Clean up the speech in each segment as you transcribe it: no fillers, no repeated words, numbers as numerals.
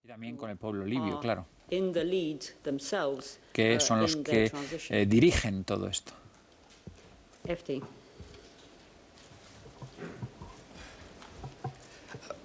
Y también con el pueblo libio, are claro, in the lead themselves que son los in their que transition. dirigen todo esto. FT.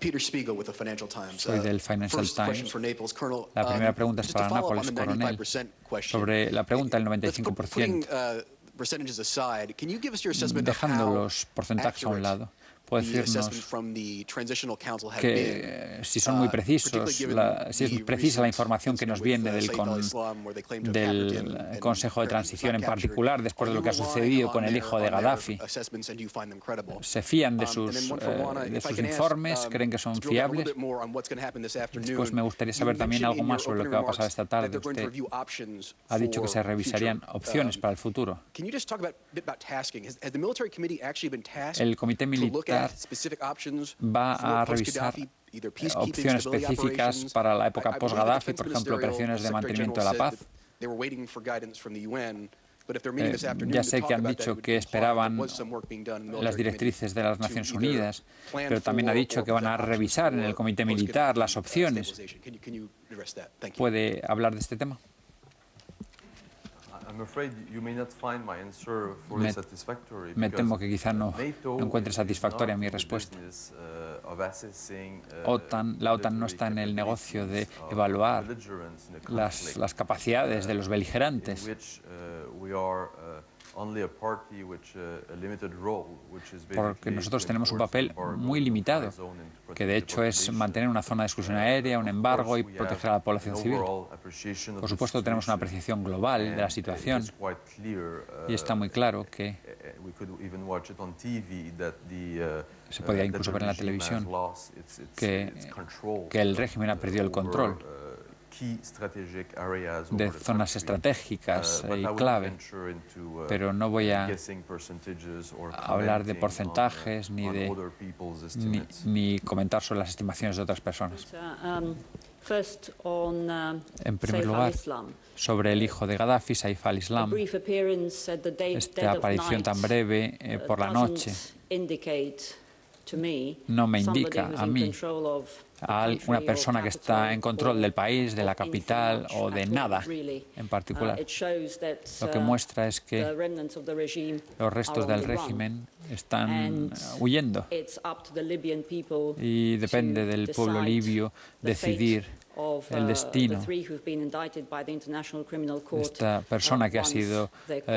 Peter Spiegel with the Financial Times. Soy del Financial First question Times. for Naples, Colonel. La primera pregunta es Just to para follow up Nápoles, on the coronel, 95% question. sobre la pregunta del Let's putting 95%. percentages aside, can you give us your assessment of Dejando how los porcentajes a un accurate lado, puede the assessment decirnos from the Transitional Council has que been, si son muy precisos, particularly given si es the precisa la recent información que nos incident viene with Saif al-Islam, where they claim to have hacked him del and Consejo de apparently he was Transición not en captured. particular, después de Are lo you que ha relying sucedido con el hijo de on their Gaddafi. assessments, and do you find them credible? ¿Se fían de And then sus one for Juana, if I can ask, informes? ¿Creen que son to drill down a little fiables? bit more on what's going to happen this afternoon. Después me gustaría You saber también mentioned algo in más your sobre lo opening que va a pasar remarks esta that tarde. they're going to Usted review options ha dicho que for se revisarían future, opciones para el futuro. Can you just talk a bit about tasking? Has the military committee actually been tasked El comité to look militar at specific options va for a revisar post-Gaddafi, either peacekeeping, opciones stability específicas operations? para la época I believe the post-Gaddafi, defense por ejemplo, ministerial operaciones de secretary mantenimiento general de la said paz. that they were waiting for guidance from the UN. But if they're meeting this afternoon Ya to sé talk que han about that, dicho it would que imply there esperaban was some work being done in the las military committee directrices de las to Naciones either Unidas, plan pero también ha for dicho or que van a present revisar en options el comité for militar las post-Gaddafi opciones. stabilization. Can you address that? Thank you. ¿Puede hablar de este tema? Me temo que quizá no encuentre satisfactoria mi respuesta. La OTAN no está en el negocio de evaluar las capacidades de los beligerantes. Porque nosotros tenemos un papel muy limitado, que de hecho es mantener una zona de exclusión aérea, un embargo y proteger a la población civil. Por supuesto, tenemos una apreciación global de la situación y está muy claro que se podía incluso ver en la televisión que el régimen ha perdido el control de zonas estratégicas y clave, pero no voy a hablar de porcentajes ni comentar sobre las estimaciones de otras personas. En primer lugar, sobre el hijo de Gaddafi, Saif al-Islam, esta aparición tan breve por la noche no me indica a mí a una persona que está en control del país, de la capital o de nada en particular. Lo que muestra es que los restos del régimen están huyendo y depende del pueblo libio decidir el destino de esta persona que ha sido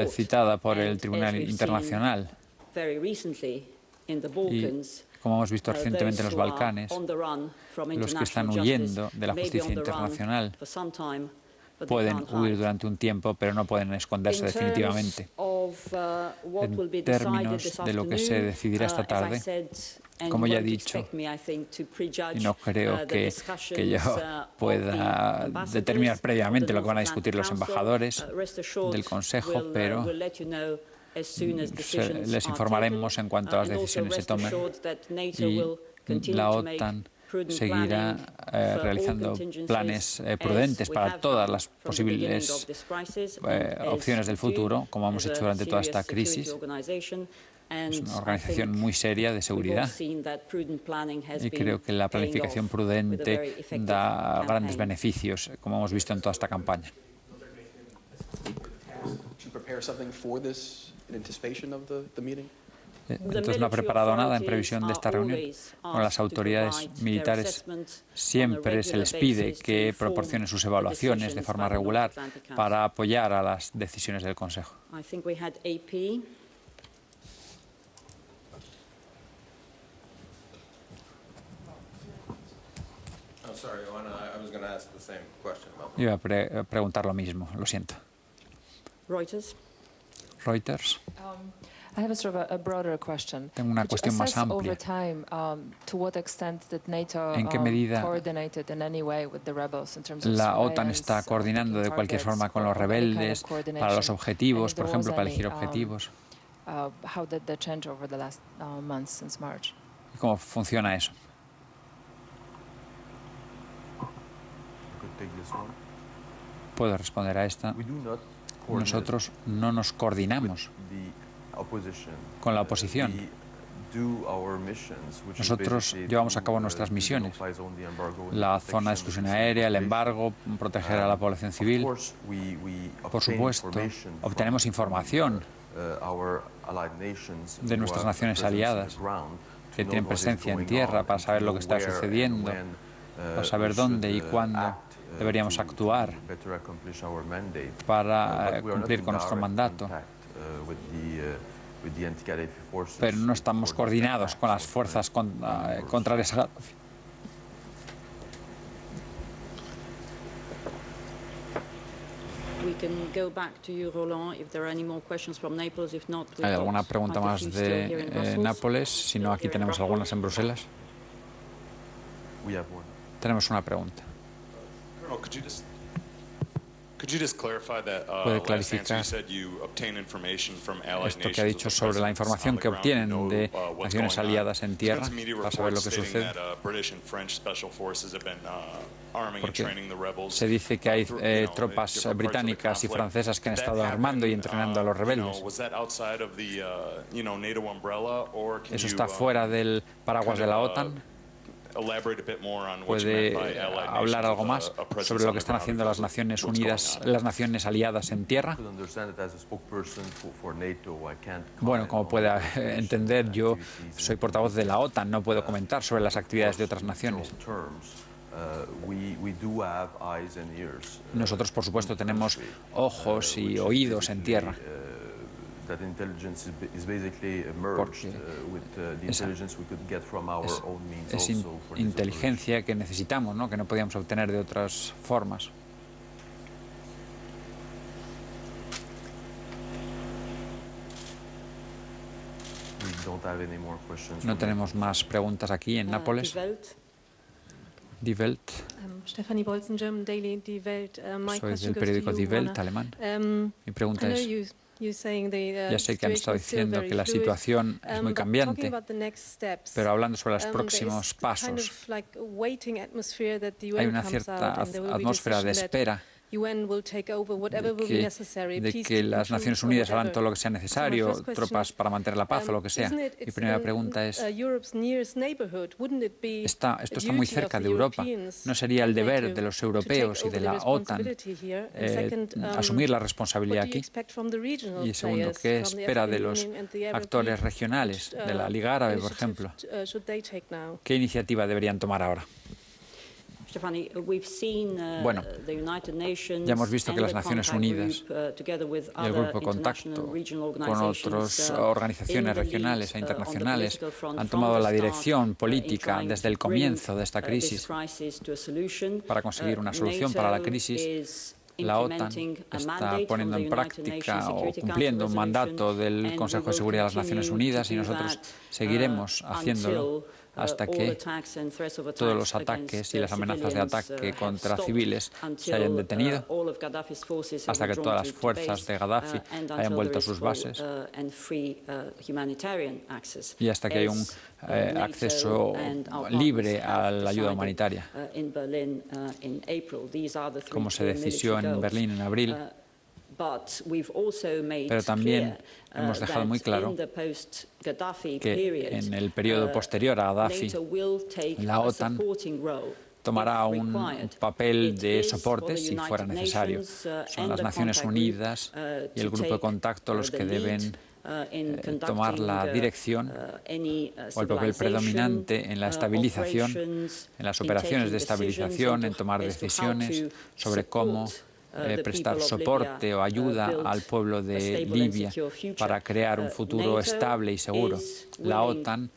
citada por el Tribunal Internacional. Y como hemos visto recientemente en los Balcanes, los que están huyendo de la justicia internacional pueden huir durante un tiempo, pero no pueden esconderse definitivamente. En términos de lo que se decidirá esta tarde, como ya he dicho, y no creo que yo pueda determinar previamente lo que van a discutir los embajadores del Consejo, pero les informaremos en cuanto a las decisiones se tomen y la OTAN seguirá realizando planes prudentes para todas las posibles opciones del futuro, como hemos hecho durante toda esta crisis. Es una organización muy seria de seguridad y creo que la planificación prudente da grandes beneficios, como hemos visto en toda esta campaña. Entonces no ha preparado nada en previsión de esta reunión. Con las autoridades militares siempre se les pide que proporcionen sus evaluaciones de forma regular para apoyar a las decisiones del Consejo. Iba a preguntar lo mismo, lo siento. Reuters. Tengo una cuestión más amplia. ¿En qué medida la OTAN está coordinando de cualquier forma con los rebeldes para los objetivos, por ejemplo, para elegir objetivos? ¿Y cómo funciona eso? Puedo responder a esta. Nosotros no nos coordinamos con la oposición Nosotros llevamos a cabo nuestras misiones, la zona de exclusión aérea, el embargo, proteger a la población civil. Por supuesto, obtenemos información de nuestras naciones aliadas que tienen presencia en tierra para saber lo que está sucediendo, para saber dónde y cuándo deberíamos actuar para cumplir con nuestro mandato. Pero no estamos coordinados con las fuerzas contrarias a Gaddafi. ¿Hay alguna pregunta más de Nápoles? Si no, aquí tenemos algunas en Bruselas. Tenemos una pregunta. ¿Puede clarificar esto que ha dicho sobre la información que obtienen de naciones aliadas en tierra para saber lo que sucede? Porque se dice que hay tropas británicas y francesas que han estado armando y entrenando a los rebeldes. ¿Eso está fuera del paraguas de la OTAN? ¿Puede hablar algo más sobre lo que están haciendo las Naciones Unidas, las naciones aliadas en tierra? Bueno, como puede entender, yo soy portavoz de la OTAN, no puedo comentar sobre las actividades de otras naciones. Nosotros, por supuesto, tenemos ojos y oídos en tierra. Porque es inteligencia que necesitamos, ¿no? Que no podíamos obtener de otras formas. No tenemos más preguntas aquí en Nápoles. Die Welt. Stefanie Bolzen, German Daily, Die Welt. Soy del periódico Die Welt alemán. Mi pregunta es: ya sé que han estado diciendo que la situación es muy cambiante, pero hablando sobre los próximos pasos, hay una cierta atmósfera de espera de que las Naciones Unidas harán todo lo que sea necesario, tropas para mantener la paz o lo que sea. Mi primera pregunta es, esto está muy cerca de Europa. ¿No sería el deber de los europeos y de la OTAN asumir la responsabilidad aquí? Y segundo, ¿qué espera de los actores regionales, de la Liga Árabe, por ejemplo? ¿Qué iniciativa deberían tomar ahora? Bueno, ya hemos visto que las Naciones Unidas y el Grupo de Contacto con otras organizaciones regionales e internacionales han tomado la dirección política desde el comienzo de esta crisis para conseguir una solución para la crisis. La OTAN está poniendo en práctica o cumpliendo un mandato del Consejo de Seguridad de las Naciones Unidas y nosotros seguiremos haciéndolo hasta que todos los ataques y las amenazas de ataque contra civiles se hayan detenido, hasta que todas las fuerzas de Gaddafi hayan vuelto a sus bases y hasta que haya un acceso libre a la ayuda humanitaria, como se decidió en Berlín en abril. Pero también hemos dejado muy claro que en el periodo posterior a Gaddafi, la OTAN tomará un papel de soporte si fuera necesario. Son las Naciones Unidas y el Grupo de Contacto los que deben tomar la dirección o el papel predominante en la estabilización, en las operaciones de estabilización, en tomar decisiones sobre cómo prestar soporte o ayuda al pueblo de Libia para crear un futuro estable y seguro. La OTAN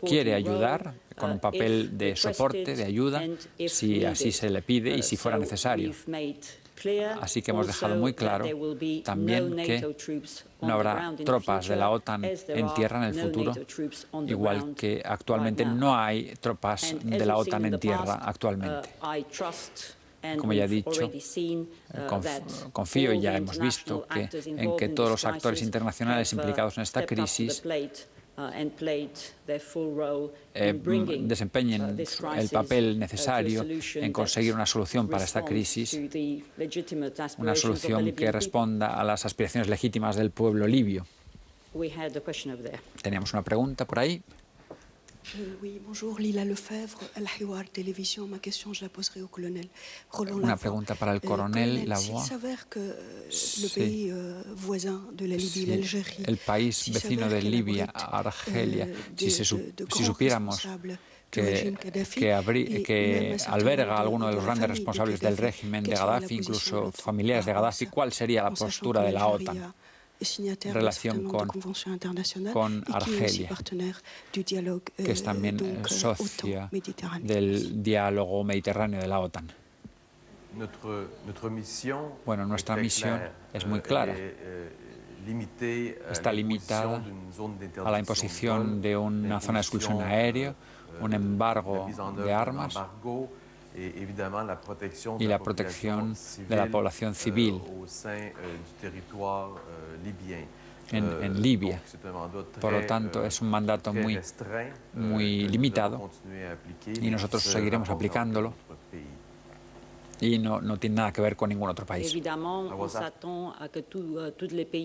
quiere ayudar con un papel de soporte, de ayuda, si así se le pide y si fuera necesario. Así que hemos dejado muy claro también que no habrá tropas de la OTAN en tierra en el futuro, igual que actualmente no hay tropas de la OTAN en tierra actualmente. Como ya he dicho, confío y ya hemos visto en que todos los actores internacionales implicados en esta crisis desempeñen el papel necesario en conseguir una solución para esta crisis, una solución que responda a las aspiraciones legítimas del pueblo libio. We had a question over there. Teníamos una pregunta por ahí. Oui, bonjour, Lila Lefebvre, Al-Hiwar Télévision. Ma question, je la poserai au colonel Roland Una Lavoie. pregunta para el coronel Colonel, s'il Lavoie. s'avère que le Sí. pays voisin de la Libye, Sí, l'Algérie, el país s'il vecino s'avère de qu'elle Libia, abrite, Argelia, de si grands supiéramos responsables du régime Kadhafi, que et même un certain alberga nombre a alguno de de los la grandes famille de responsables del Kadhafi, régimen de quelle serait la Gaddafi, position de incluso l'OTAN familiares de par rapport a Gaddafi, ça, ¿cuál sería la en sachant postura que de la l'Algérie OTAN est signataire en d'un certain relación nombre de conventions internationales con et qui est aussi Argelia, partenaire du dialogue que es también donc socia OTAN-Méditerranée? del diálogo mediterráneo de la OTAN? Bueno, nuestra misión es muy clara. Está limitada a la imposición de una zona de exclusión aérea, un embargo de armas y la protección de la población civil en Libia. Por lo tanto, es un mandato muy limitado y nosotros seguiremos aplicándolo y no tiene nada que ver con ningún otro país.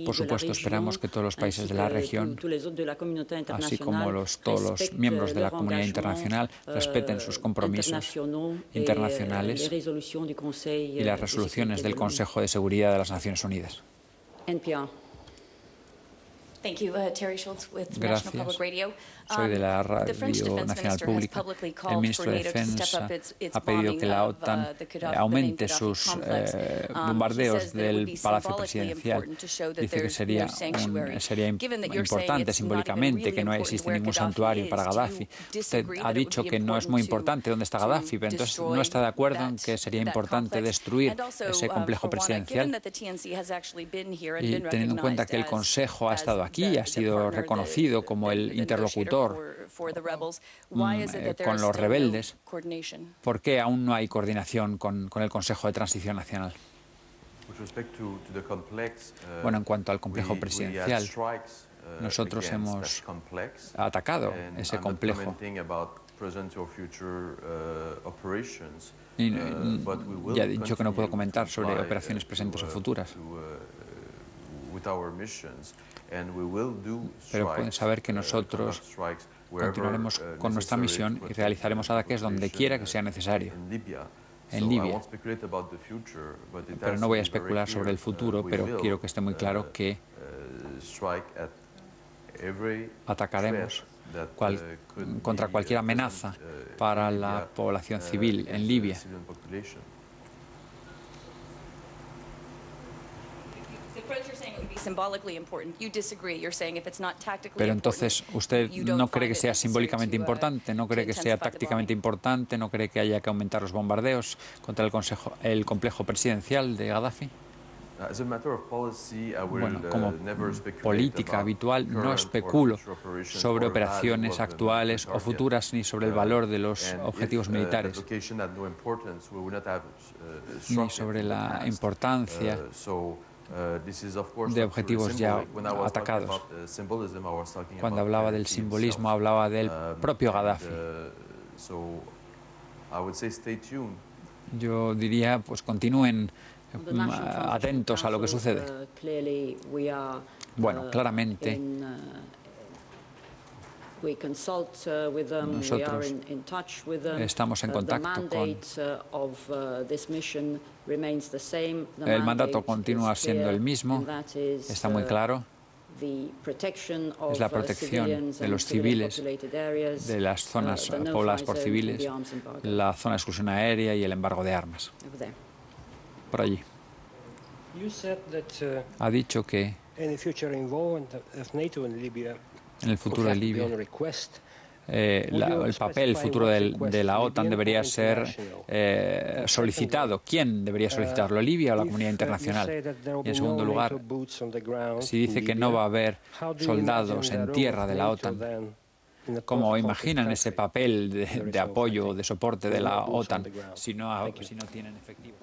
Por supuesto, esperamos que todos los países de la región, así como todos los miembros de la comunidad internacional, respeten sus compromisos internacionales y las resoluciones del Consejo de Seguridad de las Naciones Unidas. NPR. Thank you, Terry Schultz with National Gracias. Public Radio. Soy de la The French Radio Defense Nacional Minister has Pública. publicly El called ministro for de NATO to step Defensa up its ha pedido bombing que la of OTAN the Gaddafi aumente Gaddafi sus complex. He bombardeos says that it would del be Palacio symbolically Presidencial. important to show that Dice que there's sería no sanctuary. Given that you're saying importante it's not even simbólicamente really que no important existe where ningún Gaddafi santuario is, para do you Gaddafi. Usted disagree ha that it would dicho be que no es muy importante dónde está Gaddafi, pero entonces no está de acuerdo en que sería importante destruir ese complejo presidencial. Y teniendo en cuenta que el Consejo ha estado aquí y ha sido reconocido como el interlocutor con los rebeldes, ¿por qué aún no hay coordinación con el Consejo de Transición Nacional? Bueno, en cuanto al complejo presidencial, nosotros hemos atacado ese complejo. Y ya he dicho que no puedo comentar sobre operaciones presentes o futuras. Pero pueden saber que nosotros continuaremos con nuestra misión y realizaremos ataques donde quiera que sea necesario, en Libia. Pero no voy a especular sobre el futuro, pero quiero que esté muy claro que atacaremos contra cualquier amenaza para la población civil en Libia. Pero entonces, ¿usted no cree que sea simbólicamente importante? ¿No cree que sea tácticamente importante? ¿No cree que haya que aumentar los bombardeos contra el complejo presidencial de Gaddafi? Bueno, como política habitual, no especulo sobre operaciones actuales o futuras ni sobre el valor de los objetivos militares, ni sobre la importancia de objetivos ya atacados. Cuando hablaba del simbolismo, hablaba del propio Gaddafi. Yo diría, pues continúen atentos a lo que sucede. Bueno, claramente nosotros estamos en contacto con... El mandato continúa siendo el mismo, está muy claro. Es la protección de los civiles, de las zonas pobladas por civiles, la zona de exclusión aérea y el embargo de armas. Por allí. Ha dicho que en el futuro de Libia el papel futuro de la OTAN debería ser solicitado. ¿Quién debería solicitarlo, Libia o la comunidad internacional? Y en segundo lugar, si dice que no va a haber soldados en tierra de la OTAN, ¿cómo imaginan ese papel de apoyo o de soporte de la OTAN si no tienen efectivo?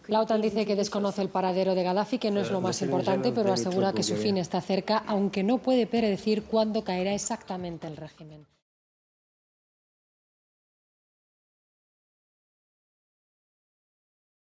La OTAN dice que desconoce el paradero de Gaddafi, que no es lo más importante, pero asegura que su fin está cerca, aunque no puede predecir cuándo caerá exactamente el régimen.